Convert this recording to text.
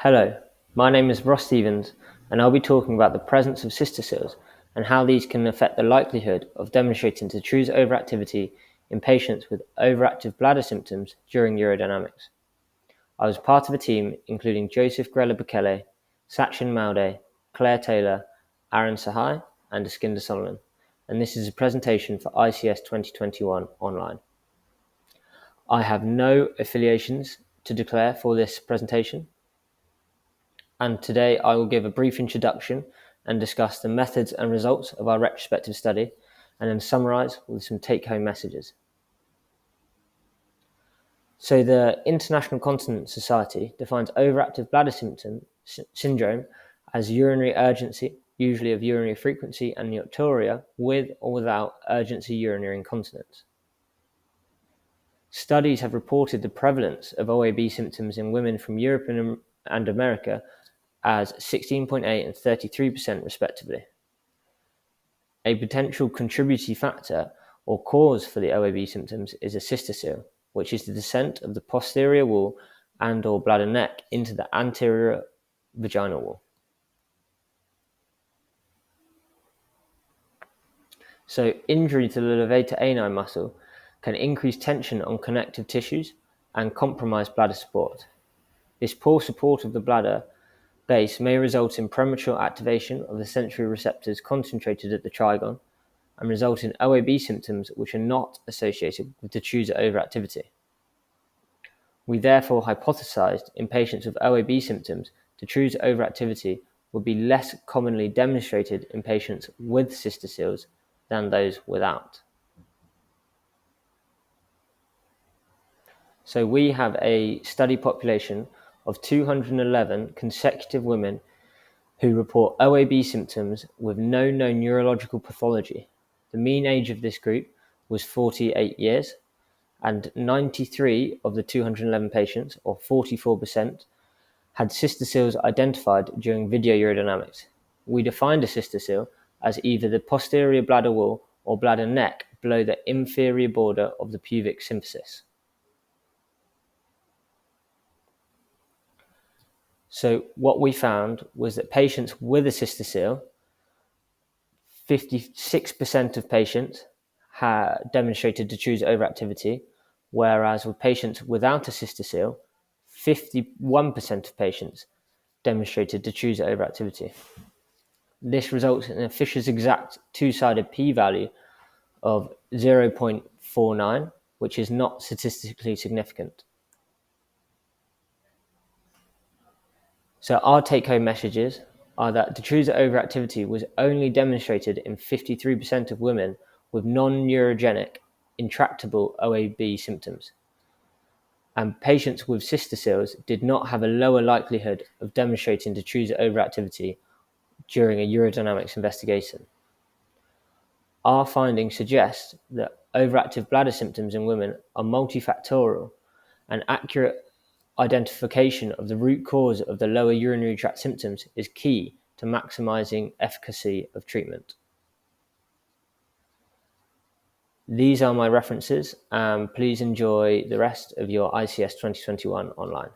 Hello, my name is Ross Stevens, and I'll be talking about the presence of cystoceles and how these can affect the likelihood of demonstrating Detrusor overactivity in patients with overactive bladder symptoms during urodynamics. I was part of a team including Joseph Grela-Bekele, Sachin Malde, Claire Taylor, Aaron Sahai, and Iskinder Solomon, and this is a presentation for ICS 2021 online. I have no affiliations to declare for this presentation, and today I will give a brief introduction and discuss the methods and results of our retrospective study, and then summarize with some take-home messages. So the International Continence Society defines overactive bladder syndrome as urinary urgency, usually of urinary frequency and nocturia, with or without urgency urinary incontinence. Studies have reported the prevalence of OAB symptoms in women from Europe and America as 16.8 and 33% respectively. A potential contributory factor or cause for the OAB symptoms is a cystocele, which is the descent of the posterior wall and or bladder neck into the anterior vaginal wall. So injury to the levator ani muscle can increase tension on connective tissues and compromise bladder support. This poor support of the bladder base may result in premature activation of the sensory receptors concentrated at the trigone and result in OAB symptoms which are not associated with Detrusor overactivity. We therefore hypothesized in patients with OAB symptoms, Detrusor overactivity would be less commonly demonstrated in patients with cystoceles than those without. So we have a study population of 211 consecutive women who report OAB symptoms with no known neurological pathology. The mean age of this group was 48 years, and 93 of the 211 patients, or 44%, had cystoceles identified during video urodynamics. We defined a cystocele as either the posterior bladder wall or bladder neck below the inferior border of the pubic symphysis. So what we found was that patients with a cystocele, 56% of patients demonstrated Detrusor overactivity, whereas with patients without a cystocele, 51% of patients demonstrated Detrusor overactivity. This results in a Fisher's exact two-sided p-value of 0.49, which is not statistically significant. So our take-home messages are that Detrusor overactivity was only demonstrated in 53% of women with non-neurogenic, intractable OAB symptoms. And patients with cystoceles did not have a lower likelihood of demonstrating Detrusor overactivity during a urodynamics investigation. Our findings suggest that overactive bladder symptoms in women are multifactorial, and accurate identification of the root cause of the lower urinary tract symptoms is key to maximizing efficacy of treatment. These are my references, and please enjoy the rest of your ICS 2021 online.